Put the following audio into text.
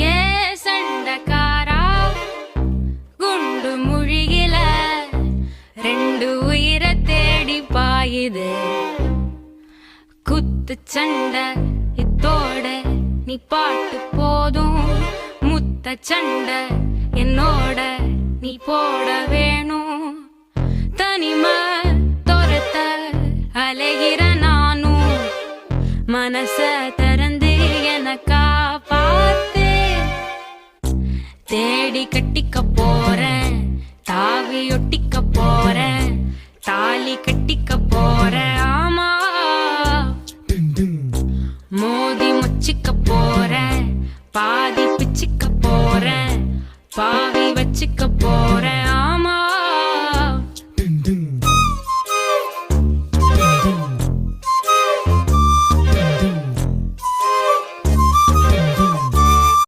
ஏ சண்டக்காரா குண்டு முழுகில ரெண்டு உயிரை தேடி பாயுது. குத்து சண்டை இத்தோட நீ பாட்டு போதும். முத்த சண்டை என்னோட நீ போட வேணும். தனிமை துரத்த அலைகிற நானும் மனச திறந்து எனக்கா பார்த்து தேடி கட்டிக்க போறேன். தாவி ஒட்டிக்க போறேன். தாலி கட்டிக்க போறேன். ஆமா மோதி முச்சிக்க போறேன். பாதி பிச்சுக்க போறேன். பாவி வச்சுக்க போறேன்.